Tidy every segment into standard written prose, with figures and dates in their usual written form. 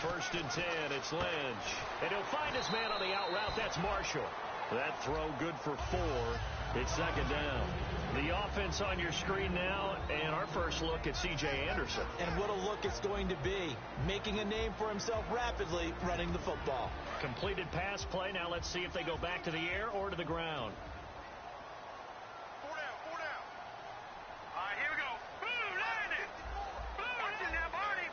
first and 10. It's Lynch. And he'll find his man on the out route. That's Marshall. That throw good for 4. It's second down. The offense on your screen now, and our first look at C.J. Anderson. And what a look it's going to be. Making a name for himself rapidly, running the football. Completed pass play. Now let's see if they go back to the air or to the ground. 4 down, 4 down. All right, here we go. Boom, landed. Boom, watch it now, Barney.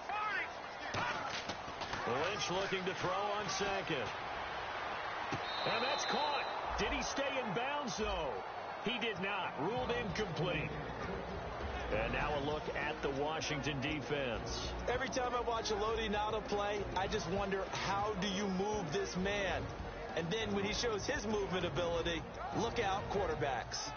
Lynch looking to throw on second. And that's caught. Did he stay in bounds, though? He did not. Ruled incomplete. And now a look at the Washington defense. Every time I watch a loading out of play, I just wonder, how do you move this man? And then when he shows his movement ability, look out, quarterbacks.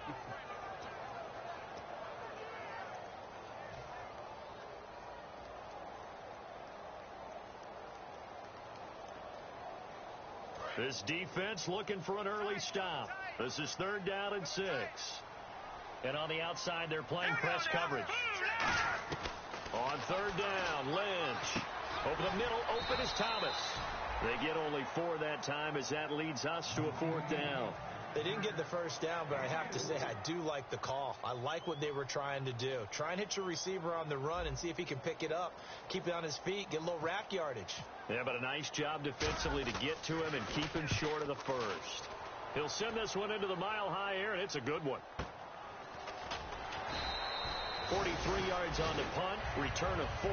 This defense looking for an early stop. This is 3rd down and 6. And on the outside, they're playing press coverage. On 3rd down, Lynch. Over the middle, open is Thomas. They get only 4 that time as that leads us to a 4th down. They didn't get the first down, but I have to say I do like the call. I like what they were trying to do. Try and hit your receiver on the run and see if he can pick it up, keep it on his feet, get a little rack yardage. Yeah, but a nice job defensively to get to him and keep him short of the first. He'll send this one into the mile-high air, and it's a good one. 43 yards on the punt, return of 4,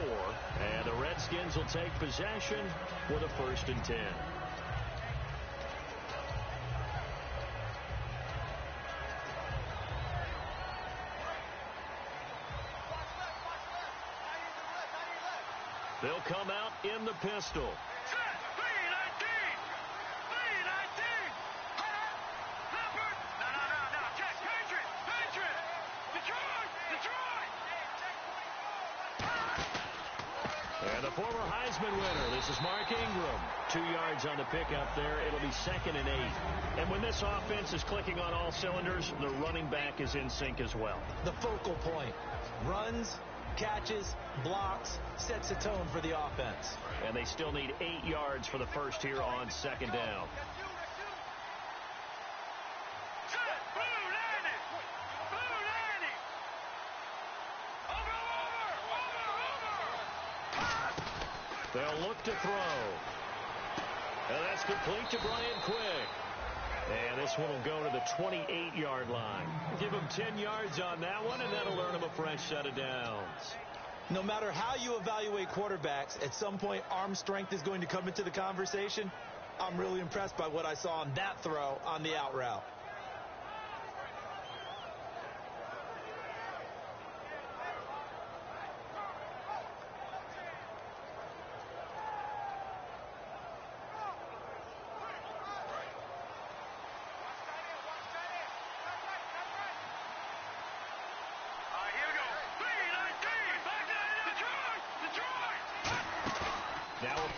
and the Redskins will take possession with a 1st and 10. They'll come out in the pistol. And the former Heisman winner, this is Mark Ingram. 2 yards on the pickup there. It'll be 2nd and 8. And when this offense is clicking on all cylinders, the running back is in sync as well. The focal point. Runs, catches, blocks, sets a tone for the offense. And they still need 8 yards for the first here on 2nd down. They'll look to throw. And that's complete to Brian Quick. And this one will go to the 28-yard line. Give him 10 yards on that one, and that'll earn him a fresh set of downs. No matter how you evaluate quarterbacks, at some point arm strength is going to come into the conversation. I'm really impressed by what I saw on that throw on the out route.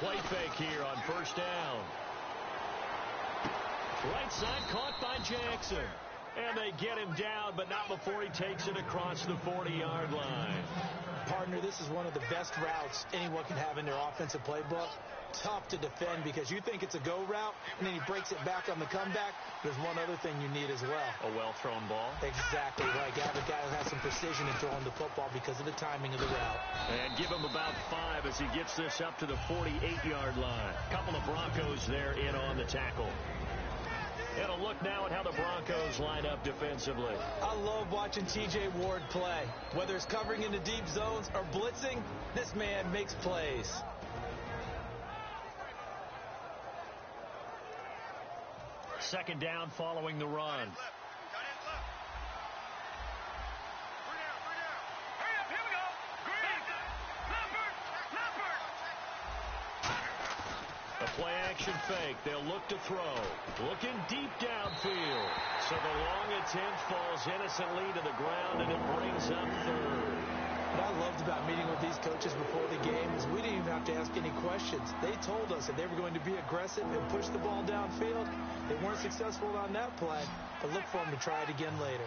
Play fake here on 1st down. Right side caught by Jackson. And they get him down, but not before he takes it across the 40-yard line. Partner, this is one of the best routes anyone can have in their offensive playbook. Tough to defend because you think it's a go route, and then he breaks it back on the comeback. There's one other thing you need as well. A well-thrown ball. Exactly right. You have a guy who has some precision in throwing the football because of the timing of the route. And give him about 5 as he gets this up to the 48-yard line. Couple of Broncos there in on the tackle. And a look now at how the Broncos line up defensively. I love watching T.J. Ward play. Whether it's covering in the deep zones or blitzing, this man makes plays. Second down following the run. A play-action fake. They'll look to throw. Looking deep downfield. So the long attempt falls innocently to the ground, and it brings up 3rd. What I loved about meeting with these coaches before the game is we didn't even have to ask any questions. They told us that they were going to be aggressive and push the ball downfield. They weren't successful on that play, but look for them to try it again later.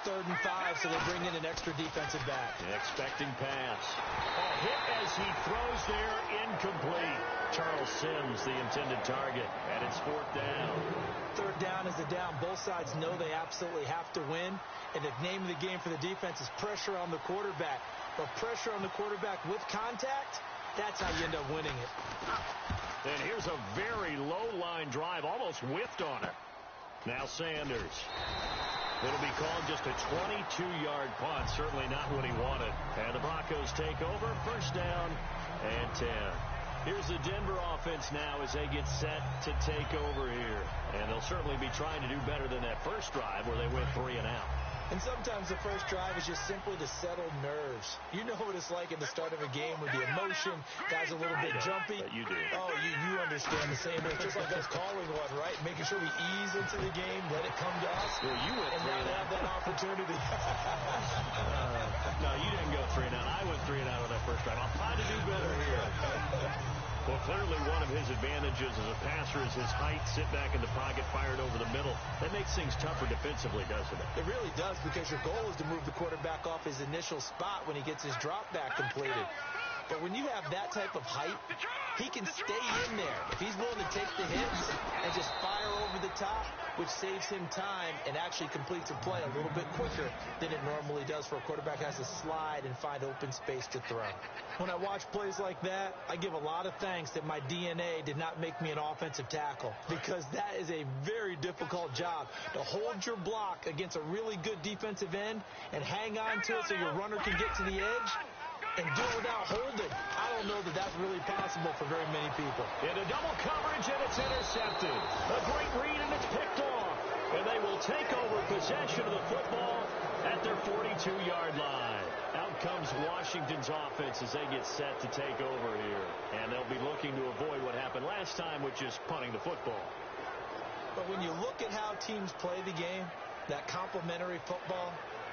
3rd and 5, so they bring in an extra defensive back. Expecting pass. A hit as he throws there, incomplete. Charles Sims, the intended target, and it's 4th down. 3rd down is the down. Both sides know they absolutely have to win, and the name of the game for the defense is pressure on the quarterback. But pressure on the quarterback with contact, that's how you end up winning it. And here's a very low-line drive, almost whiffed on it. Now Sanders. It'll be called just a 22-yard punt, certainly not what he wanted. And the Broncos take over, 1st down and 10. Here's the Denver offense now as they get set to take over here. And they'll certainly be trying to do better than that first drive where they went 3 and out. And sometimes the first drive is just simply to settle nerves. You know what it's like at the start of a game with the emotion. Guys a little bit jumpy. But you do. Oh, you understand the same way. Just like us calling one, right? Making sure we ease into the game, let it come to us. Well, you went and now they have that opportunity. No, you didn't go 3 and out. I went 3 and out on that first drive. I'll try to do better here. Well, clearly one of his advantages as a passer is his height, sit back in the pocket, fired over the middle. That makes things tougher defensively, doesn't it? It really does, because your goal is to move the quarterback off his initial spot when he gets his drop back completed. But when you have that type of height, he can stay in there. If he's willing to take the hits and just fire over the top, which saves him time and actually completes a play a little bit quicker than it normally does for a quarterback has to slide and find open space to throw. When I watch plays like that, I give a lot of thanks that my DNA did not make me an offensive tackle, because that is a very difficult job, to hold your block against a really good defensive end and hang on to it so your runner can get to the edge and do it without holding. I don't know that that's really possible for very many people. In a double coverage, and it's intercepted. A great read, and it's picked off. And they will take over possession of the football at their 42-yard line. Out comes Washington's offense as they get set to take over here. And they'll be looking to avoid what happened last time, which is punting the football. But when you look at how teams play the game, that complementary football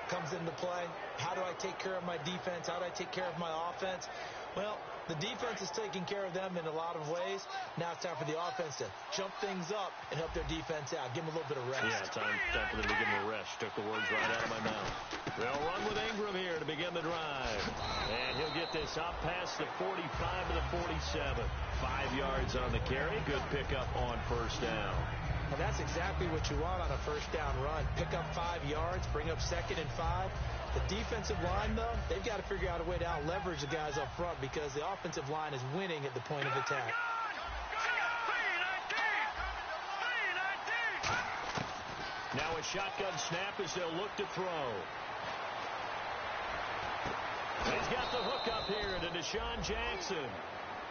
comes into play. How do I take care of my defense? How do I take care of my offense? Well, the defense is taking care of them in a lot of ways. Now it's time for the offense to jump things up and help their defense out. Give them a little bit of rest. Yeah, time for them to give them a rest. Took the words right out of my mouth. They'll run with Ingram here to begin the drive. And he'll get this up past the 45 to the 47. 5 yards on the carry. Good pickup on 1st down. And that's exactly what you want on a 1st down run. Pick up 5 yards, bring up 2nd and 5. The defensive line, though, they've got to figure out a way to out-leverage the guys up front, because the offensive line is winning at the point of attack. Now a shotgun snap as they'll look to throw. He's got the hook up here to Deshaun Jackson.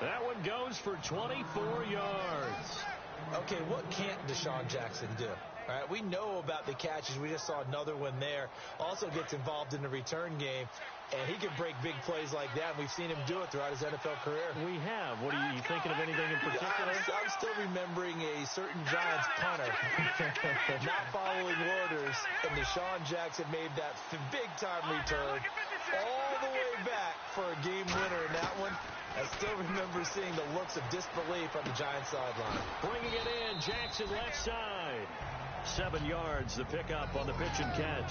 That one goes for 24 yards. Okay, what can't Deshaun Jackson do? All right, we know about the catches. We just saw another one there. Also gets involved in the return game, and he can break big plays like that. We've seen him do it throughout his NFL career. We have. What are you thinking of anything in particular? I'm still remembering a certain Giants punter not following orders, and Deshaun Jackson made that big-time return all the way back for a game winner in that one. I still remember seeing the looks of disbelief on the Giants sideline. Bringing it in, Jackson left side. 7 yards, the pickup on the pitch and catch.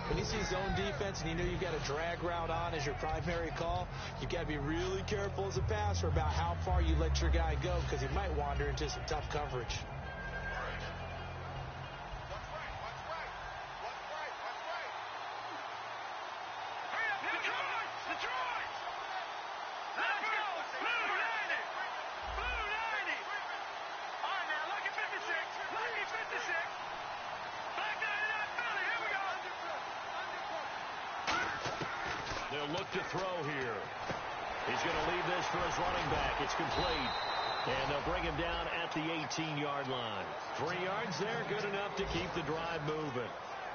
When you see zone defense and you know you've got a drag route on as your primary call, you've got to be really careful as a passer about how far you let your guy go, because he might wander into some tough coverage. They'll look to throw here. He's going to leave this for his running back. It's complete. And they'll bring him down at the 18-yard line. 3 yards there, good enough to keep the drive moving.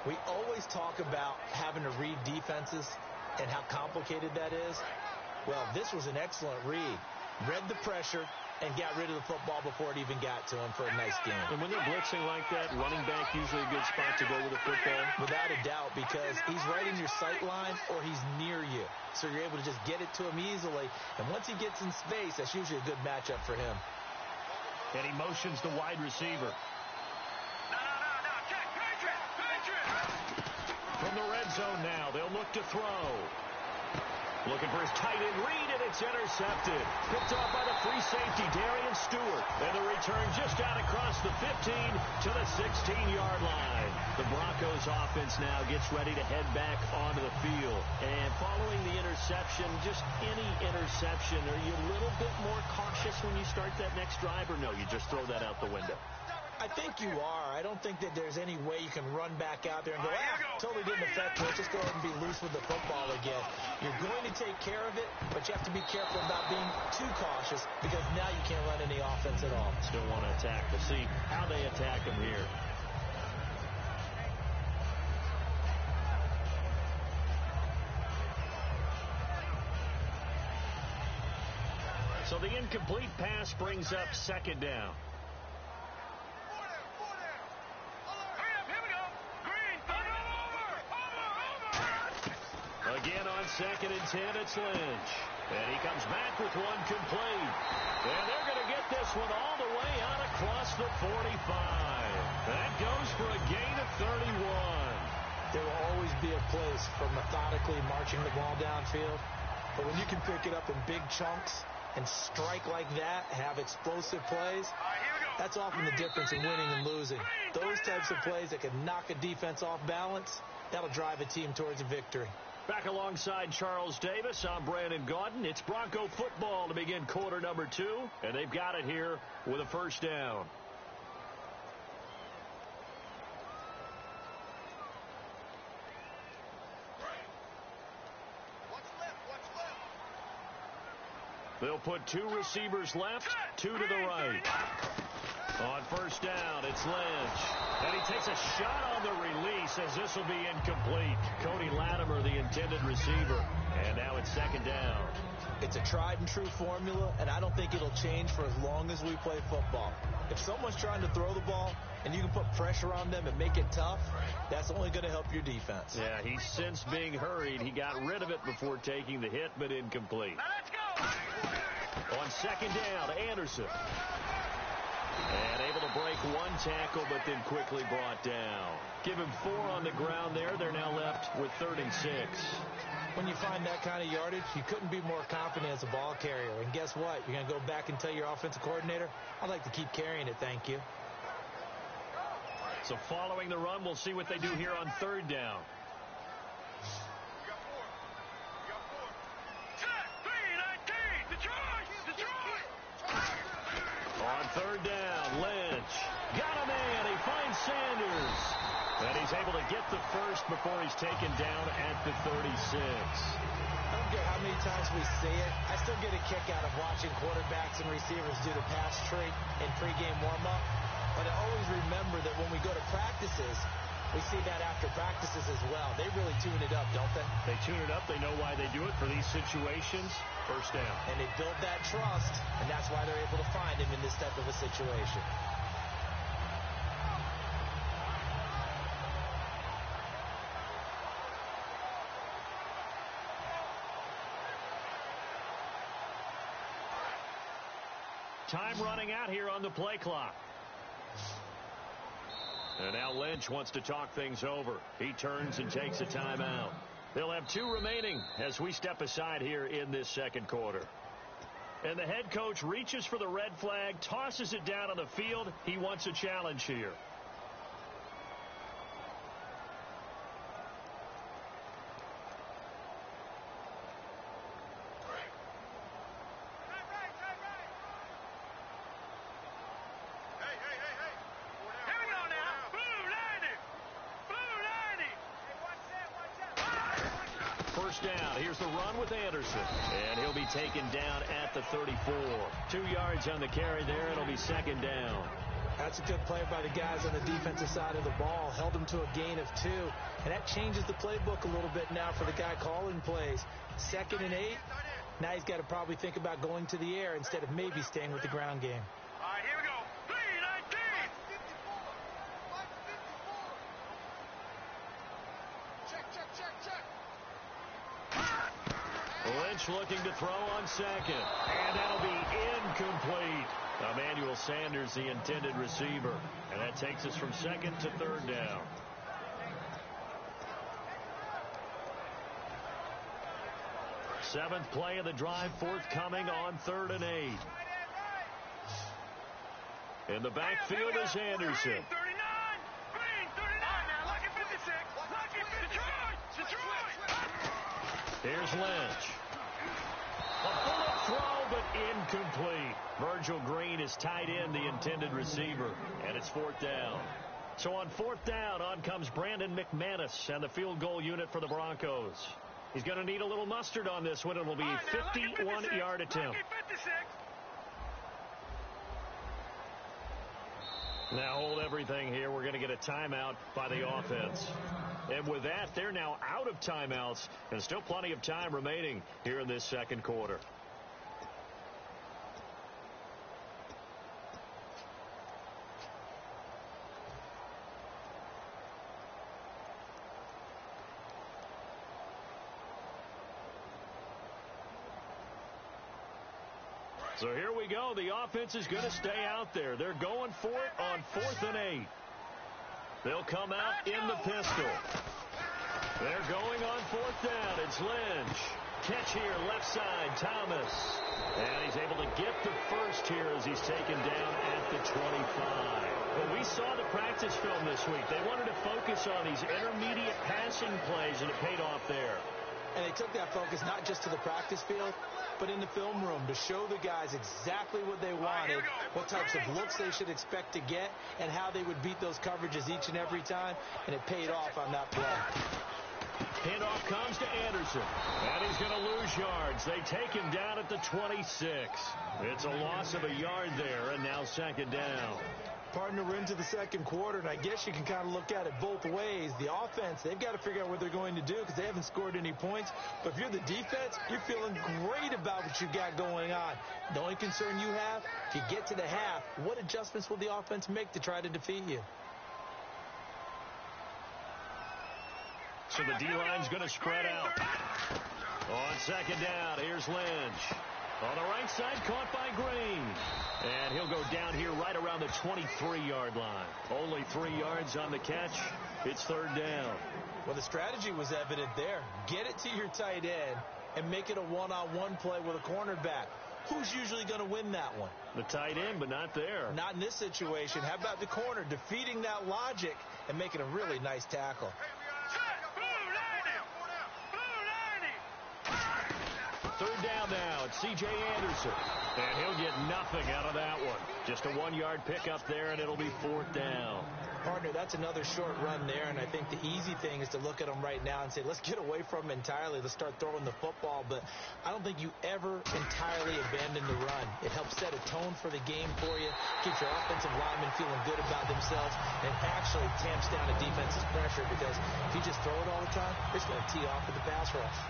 We always talk about having to read defenses and how complicated that is. Well, this was an excellent read. Read the pressure and got rid of the football before it even got to him for a nice game. And when they're blitzing like that, running back usually a good spot to go with the football? Without a doubt, because he's right in your sight line or he's near you. So you're able to just get it to him easily. And once he gets in space, that's usually a good matchup for him. And he motions the wide receiver. No. Check. Patriot. From From the red zone now, they'll look to throw. Looking for his tight end read, and it's intercepted. Picked off by the free safety, Darian Stewart. And the return just out across the 15 to the 16-yard line. The Broncos offense now gets ready to head back onto the field. And following the interception, just any interception, are you a little bit more cautious when you start that next drive, or no, you just throw that out the window? I think you are. I don't think that there's any way you can run back out there and go, totally didn't affect me. Let's just go ahead and be loose with the football again. You're going to take care of it, but you have to be careful about being too cautious because now you can't run any offense at all. Still want to attack. We'll see how they attack him here. So the incomplete pass brings up second down. Again on 2nd and 10, it's Lynch. And he comes back with one complete. And they're going to get this one all the way out across the 45. That goes for a gain of 31. There will always be a place for methodically marching the ball downfield. But when you can pick it up in big chunks and strike like that, have explosive plays, that's often the difference in winning and losing. Those types of plays that can knock a defense off balance, that'll drive a team towards a victory. Back alongside Charles Davis, I'm Brandon Gaudin. It's Bronco football to begin quarter number 2, and they've got it here with a first down. They'll put 2 receivers left, 2 to the right. On first down, it's Lynch. And he takes a shot on the release as this will be incomplete. Cody Latimer, the intended receiver. And now it's second down. It's a tried and true formula, and I don't think it'll change for as long as we play football. If someone's trying to throw the ball and you can put pressure on them and make it tough, that's only going to help your defense. Yeah, he sensed being hurried. He got rid of it before taking the hit, but incomplete. Now let's go. On second down, Anderson. And able to break one tackle, but then quickly brought down. Give him 4 on the ground there. They're now left with 3rd and 6. When you find that kind of yardage, you couldn't be more confident as a ball carrier. And guess what? You're going to go back and tell your offensive coordinator, I'd like to keep carrying it, thank you. So following the run, we'll see what they do here on 3rd down. On 3rd down, Lynch got a man. He finds Sanders. And he's able to get the first before he's taken down at the 36. I don't care how many times we see it. I still get a kick out of watching quarterbacks and receivers do the pass trick in pregame warm-up. But I always remember that when we go to practices, we see that after practices as well. They really tune it up, don't they? They tune it up. They know why they do it for these situations. First down. And they build that trust, and that's why they're able to find him in this type of a situation. Time running out here on the play clock. And now Lynch wants to talk things over. He turns and takes a timeout. They'll have 2 remaining as we step aside here in this second quarter. And the head coach reaches for the red flag, tosses it down on the field. He wants a challenge here. Down. Here's the run with Anderson. And he'll be taken down at the 34. 2 yards on the carry there. It'll be second down. That's a good play by the guys on the defensive side of the ball. Held him to a gain of 2. And that changes the playbook a little bit now for the guy calling plays. 2nd and 8. Now he's got to probably think about going to the air instead of maybe staying with the ground game. All right, here we go. 3-19. Check. Lynch looking to throw on second. And that'll be incomplete. Emmanuel Sanders, the intended receiver. And that takes us from 2nd to 3rd down. Seventh play of the drive forthcoming on 3rd and 8. In the backfield is Anderson. Green 39. Green 39. Now, lucky 56. Lucky 56. Detroit. Here's Lynch. A bullet throw, but incomplete. Virgil Green is tight end, the intended receiver, and it's 4th down. So on 4th down, on comes Brandon McManus and the field goal unit for the Broncos. He's going to need a little mustard on this one. It'll be a 51-yard attempt. Now hold everything here. We're going to get a timeout by the offense. And with that, they're now out of timeouts, and still plenty of time remaining here in this second quarter. So here we go. The offense is going to stay out there. They're going for it on 4th and 8. They'll come out in the pistol. They're going on 4th down. It's Lynch. Catch here, left side, Thomas. And he's able to get the first here as he's taken down at the 25. Well, we saw the practice film this week. They wanted to focus on these intermediate passing plays, and it paid off there. And they took that focus not just to the practice field, but in the film room to show the guys exactly what they wanted, what types of looks they should expect to get, and how they would beat those coverages each and every time, and it paid off on that play. Handoff comes to Anderson, and he's going to lose yards. They take him down at the 26. It's a loss of a yard there, and now 2nd down. Partner, we're into the second quarter, and I guess you can kind of look at it both ways. The offense, they've got to figure out what they're going to do because they haven't scored any points. But if you're the defense, you're feeling great about what you got going on. The only concern you have, if you get to the half, what adjustments will the offense make to try to defeat you? So the D-line's going to spread out. On 2nd down, here's Lynch. On the right side, caught by Green. And he'll go down here right around the 23-yard line. Only 3 yards on the catch. It's 3rd down. Well, the strategy was evident there. Get it to your tight end and make it a one-on-one play with a cornerback. Who's usually going to win that one? The tight end, but not there. Not in this situation. How about the corner defeating that logic and making a really nice tackle? Third down now. It's C.J. Anderson. And he'll get nothing out of that one. Just a 1-yard pickup there, and it'll be 4th down. Partner, that's another short run there, and I think the easy thing is to look at them right now and say, let's get away from them entirely. Let's start throwing the football. But I don't think you ever entirely abandon the run. It helps set a tone for the game for you, keeps your offensive linemen feeling good about themselves, and it actually tamps down a defense's pressure because if you just throw it all the time, it's going to tee off with the pass rush.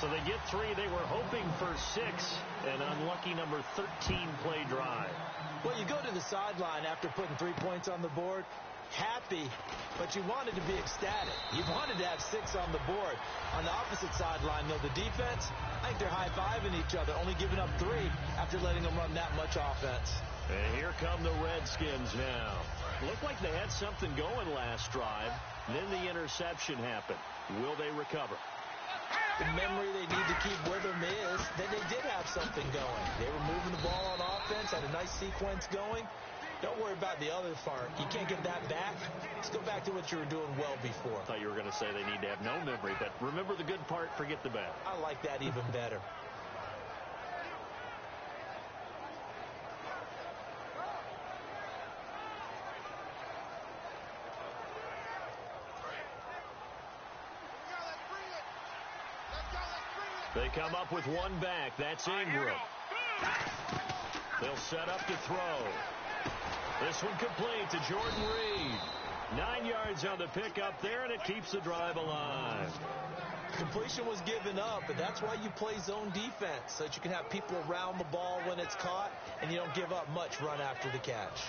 So they get 3. They were hoping for 6. An unlucky number 13 play drive. Well, you go to the sideline after putting 3 points on the board, happy, but you wanted to be ecstatic. You wanted to have 6 on the board. On the opposite sideline, though, the defense, I think they're high-fiving each other, only giving up 3 after letting them run that much offense. And here come the Redskins now. Looked like they had something going last drive. Then the interception happened. Will they recover? The memory they need to keep with them is that they did have something going. They were moving the ball on offense, had a nice sequence going. Don't worry about the other part. You can't get that back. Let's go back to what you were doing well before. I thought you were going to say they need to have no memory, but remember the good part, forget the bad. I like that even better. They come up with 1 back. That's Ingram. They'll set up to throw. This one complete to Jordan Reed. 9 yards on the pickup there, and it keeps the drive alive. Completion was given up, but that's why you play zone defense, so that you can have people around the ball when it's caught, and you don't give up much run after the catch.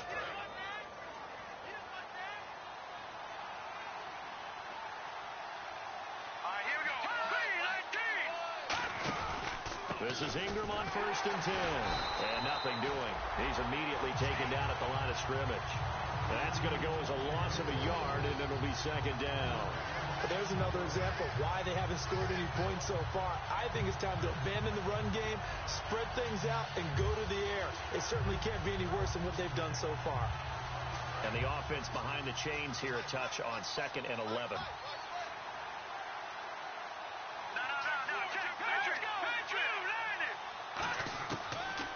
This is Ingram on 1st and 10. And nothing doing. He's immediately taken down at the line of scrimmage. That's going to go as a loss of a yard, and it'll be 2nd down. But there's another example of why they haven't scored any points so far. I think it's time to abandon the run game, spread things out, and go to the air. It certainly can't be any worse than what they've done so far. And the offense behind the chains here a touch on 2nd and 11.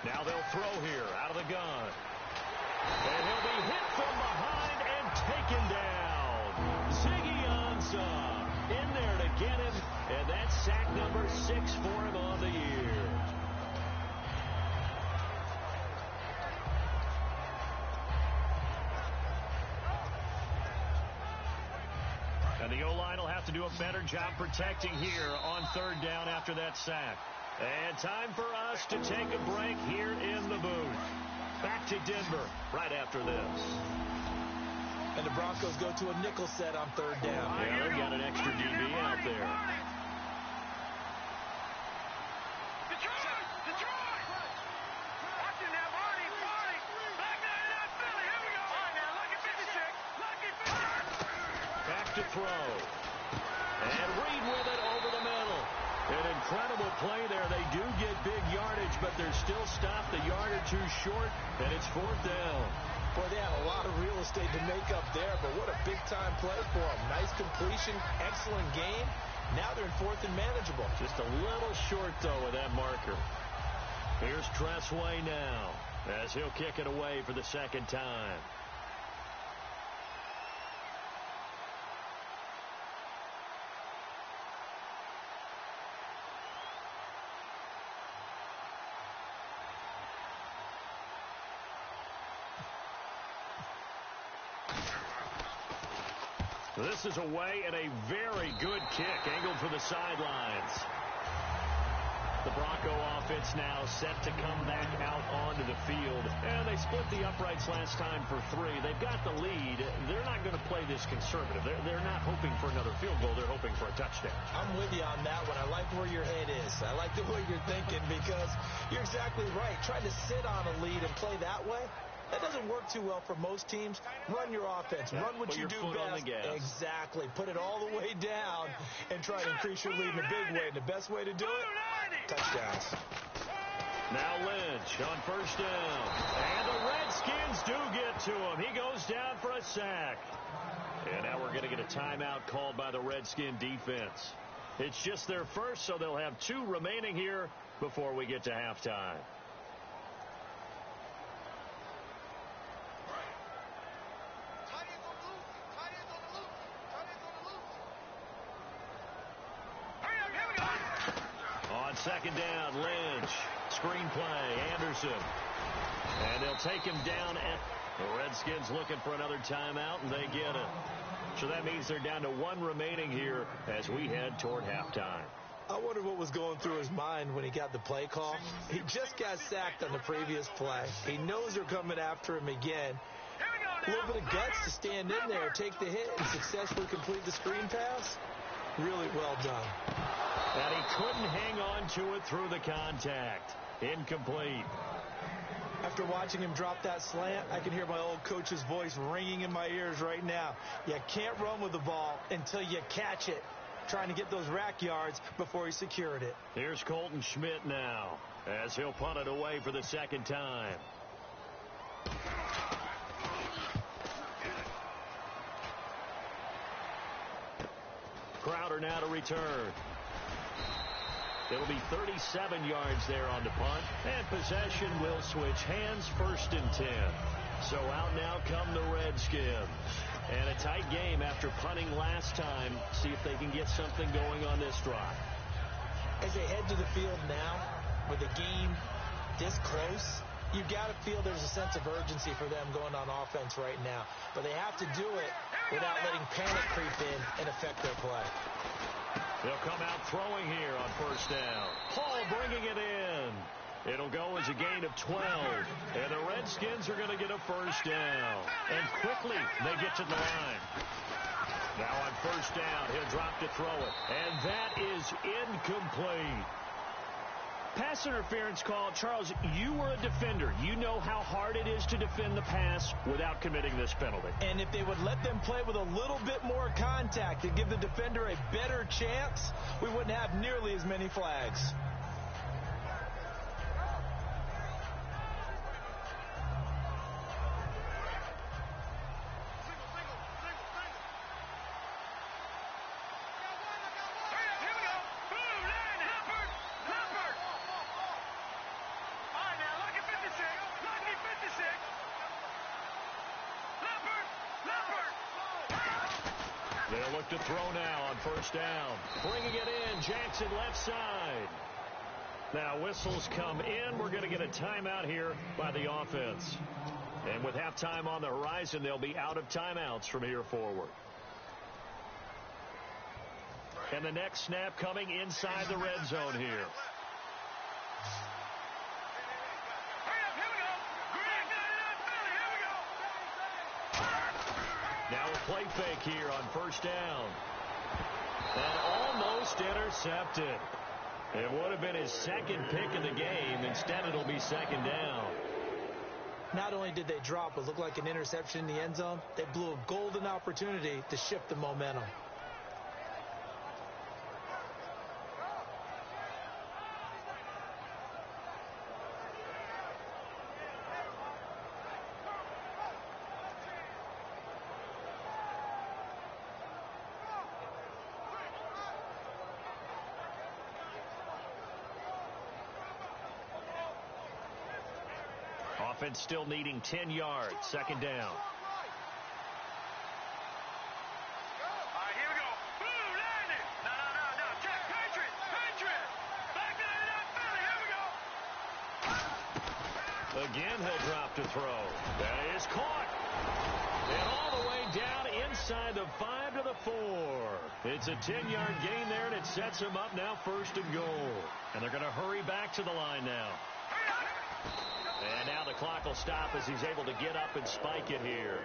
Now they'll throw here out of the gun. And he'll be hit from behind and taken down. Ziggy Ansah in there to get him. And that's sack number 6 for him on the year. And the O-line will have to do a better job protecting here on 3rd down after that sack. And time for us to take a break here in the booth. Back to Denver right after this. And the Broncos go to a nickel set on 3rd down. Yeah, they've got an extra DB out there. Back to throw. And Reed with it over the middle. An incredible play there. They do get big yardage, but they're still stopped a yard or two short, and it's 4th down. Boy, they had a lot of real estate to make up there, but what a big-time play for them. Nice completion, excellent game. Now they're in 4th and manageable. Just a little short, though, with that marker. Here's Tressway now, as he'll kick it away for the 2nd time. This is away and a very good kick angled for the sidelines. The Bronco offense now set to come back out onto the field. And they split the uprights last time for 3. They've got the lead. They're not going to play this conservative. They're not hoping for another field goal. They're hoping for a touchdown. I'm with you on that one. I like where your head is. I like the way you're thinking because you're exactly right. Trying to sit on a lead and play that way, that doesn't work too well for most teams. Run your offense. Yeah, run what you do best. On the gas. Exactly. Put it all the way down and try to increase your lead in a big way. And the best way to do it, touchdowns. Now Lynch on 1st down. And the Redskins do get to him. He goes down for a sack. And now we're going to get a timeout called by the Redskin defense. It's just their first, so they'll have 2 remaining here before we get to halftime. On 2nd down, Lynch. Screen play, Anderson. And they'll take him down. At the Redskins looking for another timeout, and they get it. So that means they're down to 1 remaining here as we head toward halftime. I wonder what was going through his mind when he got the play call. He just got sacked on the previous play. He knows they're coming after him again. A little bit of guts to stand in there, take the hit, and successfully complete the screen pass. Really well done. And he couldn't hang on to it through the contact. Incomplete. After watching him drop that slant, I can hear my old coach's voice ringing in my ears right now. You can't run with the ball until you catch it. Trying to get those rack yards before he secured it. Here's Colton Schmidt now as he'll punt it away for the 2nd time. Crowder now to return. It'll be 37 yards there on the punt. And possession will switch hands, 1st and 10. So out now come the Redskins. And a tight game after punting last time. See if they can get something going on this drive. As they head to the field now, with the game this close, you've got to feel there's a sense of urgency for them going on offense right now. But they have to do it without letting panic creep in and affect their play. They'll come out throwing here on 1st down. Hall bringing it in. It'll go as a gain of 12. And the Redskins are going to get a 1st down. And quickly they get to the line. Now on 1st down, he'll drop to throw it. And that is incomplete. Pass interference call. Charles, you were a defender. You know how hard it is to defend the pass without committing this penalty. And if they would let them play with a little bit more contact and give the defender a better chance, we wouldn't have nearly as many flags. They'll look to throw now on first down. Bringing it in, Jackson left side. Now whistles come in. We're going to get a timeout here by the offense. And with halftime on the horizon, they'll be out of timeouts from here forward. And the next snap coming inside the red zone here. Now a play fake here on first down. And almost intercepted. It would have been his second pick of the game. Instead, it'll be second down. Not only did they drop what looked like an interception in the end zone, they blew a golden opportunity to shift the momentum. Offense still needing 10 yards. Second down. All right, here we go. Boom, landed. No. Check. Patriot. Back line it up. Here we go. Again, he'll drop to throw. That is caught. And all the way down inside the 5 to the 4. It's a 10-yard gain there, and it sets him up now first and goal. And they're going to hurry back to the line now. And now the clock will stop as he's able to get up and spike it here.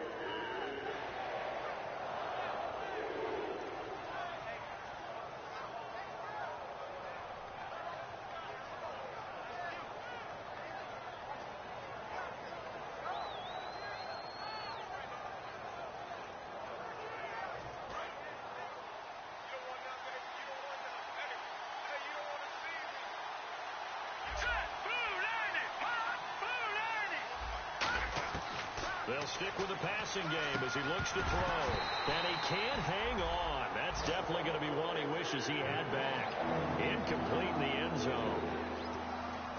They'll stick with the passing game as he looks to throw. And he can't hang on. That's definitely going to be one he wishes he had back. Incomplete in the end zone.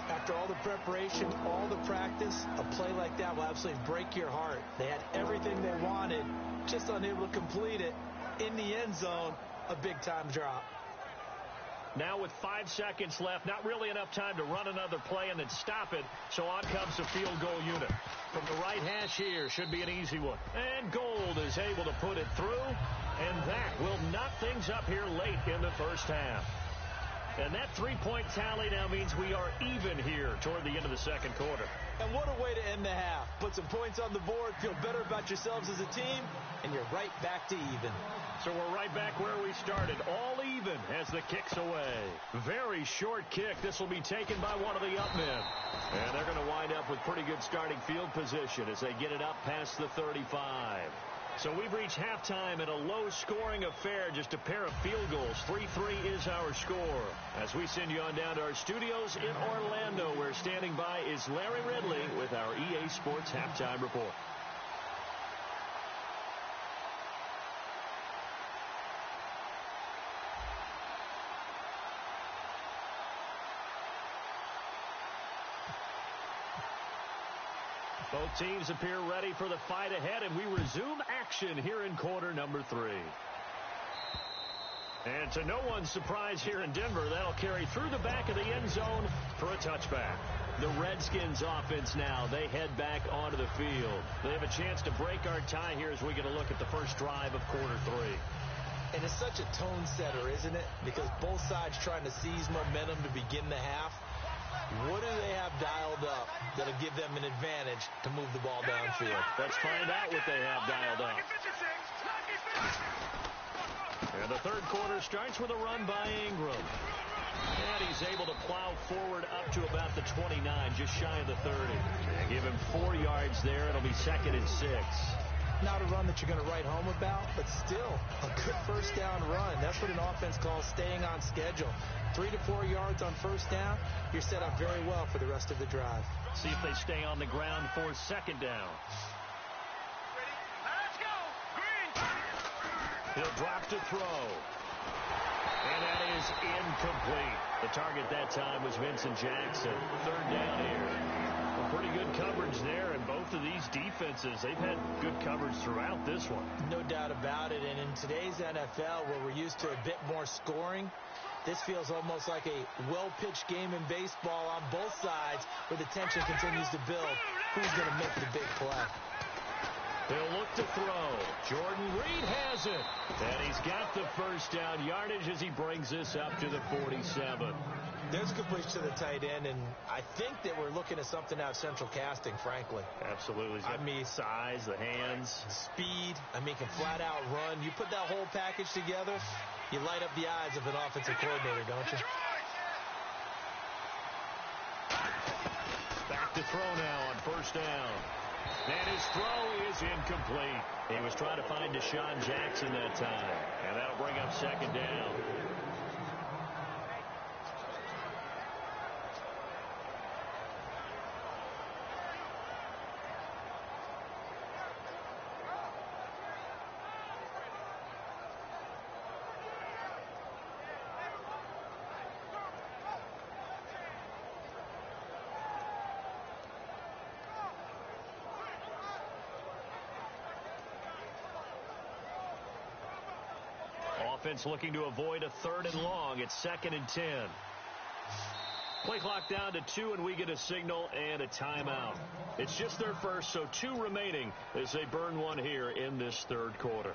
After all the preparation, all the practice, a play like that will absolutely break your heart. They had everything they wanted, just unable to complete it. In the end zone, a big-time drop. Now with 5 seconds left, not really enough time to run another play and then stop it. So on comes the field goal unit. From the right hash here, should be an easy one. And Gold is able to put it through. And that will knock things up here late in the first half. And that 3-point tally now means we are even here toward the end of the second quarter. And what a way to end the half. Put some points on the board, feel better about yourselves as a team, and you're right back to even. So we're right back where we started, all even as the kick's away. Very short kick. This will be taken by one of the up men. And they're going to wind up with pretty good starting field position as they get it up past the 35. So we've reached halftime in a low-scoring affair, just a pair of field goals. 3-3 is our score. As we send you on down to our studios in Orlando, where standing by is Larry Ridley with our EA Sports Halftime Report. Both teams appear ready for the fight ahead, and we resume action here in quarter number 3. And to no one's surprise here in Denver, that'll carry through the back of the end zone for a touchback. The Redskins offense now, they head back onto the field. They have a chance to break our tie here as we get a look at the first drive of quarter 3. And it's such a tone setter, isn't it? Because both sides trying to seize momentum to begin the half. What do they have dialed up that'll give them an advantage to move the ball downfield? Let's find out what they have dialed up. And the third quarter starts with a run by Ingram. And he's able to plow forward up to about the 29, just shy of the 30. Give him 4 yards there. It'll be 2nd and 6. Not a run that you're going to write home about, but still a good first down run. That's what an offense calls staying on schedule. 3 to 4 yards on first down, you're set up very well for the rest of the drive. See if they stay on the ground for 2nd down. Let's go. Green. He'll drop to throw. And that is incomplete. The target that time was Vincent Jackson. 3rd down here. Well, pretty good coverage there, and both of these defenses, they've had good coverage throughout this one. No doubt about it, and in today's NFL, where we're used to a bit more scoring, this feels almost like a well-pitched game in baseball on both sides, where the tension continues to build. Who's going to make the big play? They'll look to throw. Jordan Reed has it. And he's got the first down yardage as he brings this up to the 47. There's a completion to the tight end, and I think that we're looking at something out of central casting, frankly. Absolutely. He's got size, the hands. Speed. He can flat out run. You put that whole package together, you light up the eyes of an offensive coordinator, don't you? Back to throw now on first down. And his throw is incomplete. He was trying to find Deshaun Jackson that time. And that'll bring up 2nd down. Offense looking to avoid a 3rd and long. It's 2nd and 10. Play clock down to 2, and we get a signal and a timeout. It's just their first, so 2 remaining as they burn one here in this 3rd quarter.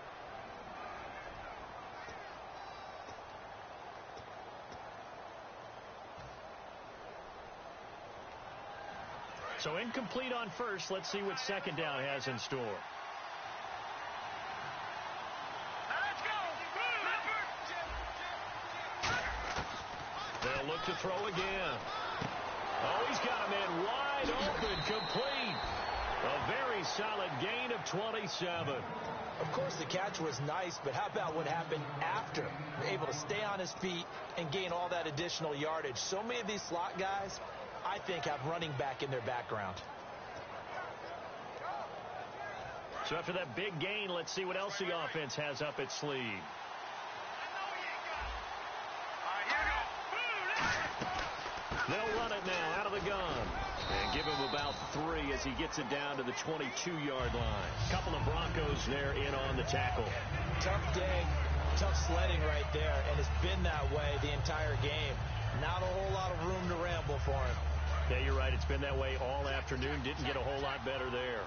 So incomplete on first. Let's see what 2nd down has in store. They'll look to throw again. Oh, he's got a man wide open, complete. A very solid gain of 27. Of course, the catch was nice, but how about what happened after? Able to stay on his feet and gain all that additional yardage. So many of these slot guys, I think, have running back in their background. So after that big gain, let's see what else the offense has up its sleeve. They'll run it now out of the gun and give him about 3 as he gets it down to the 22-yard line. Couple of Broncos there in on the tackle. Tough day, tough sledding right there, and it's been that way the entire game. Not a whole lot of room to ramble for him. Yeah, you're right. It's been that way all afternoon. Didn't get a whole lot better there.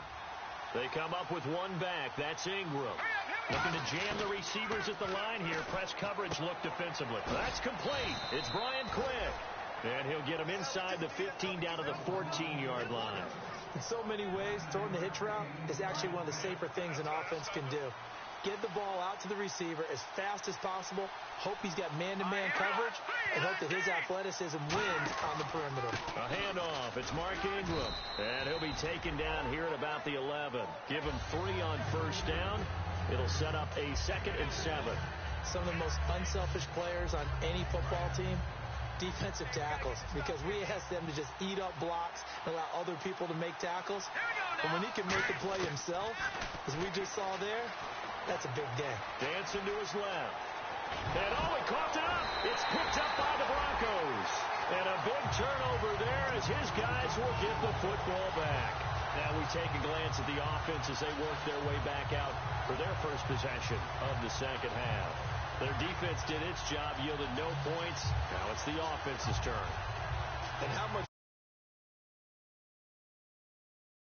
They come up with one back. That's Ingram. Looking to jam the receivers at the line here. Press coverage look defensively. That's complete. It's Brian Quick. And he'll get him inside the 15 down to the 14-yard line. In so many ways, throwing the hitch route is actually one of the safer things an offense can do. Get the ball out to the receiver as fast as possible. Hope he's got man-to-man coverage, and hope that his athleticism wins on the perimeter. A handoff. It's Mark Ingram. And he'll be taken down here at about the 11. Give him 3 on first down. It'll set up a 2nd and 7. Some of the most unselfish players on any football team, defensive tackles, because we ask them to just eat up blocks and allow other people to make tackles. But when he can make the play himself, as we just saw there, that's a big day. Dancing to his left. And oh, he coughed it up. It's picked up by the Broncos. And a big turnover there as his guys will get the football back. Now we take a glance at the offense as they work their way back out for their first possession of the second half. Their defense did its job, yielded no points. Now it's the offense's turn. And how much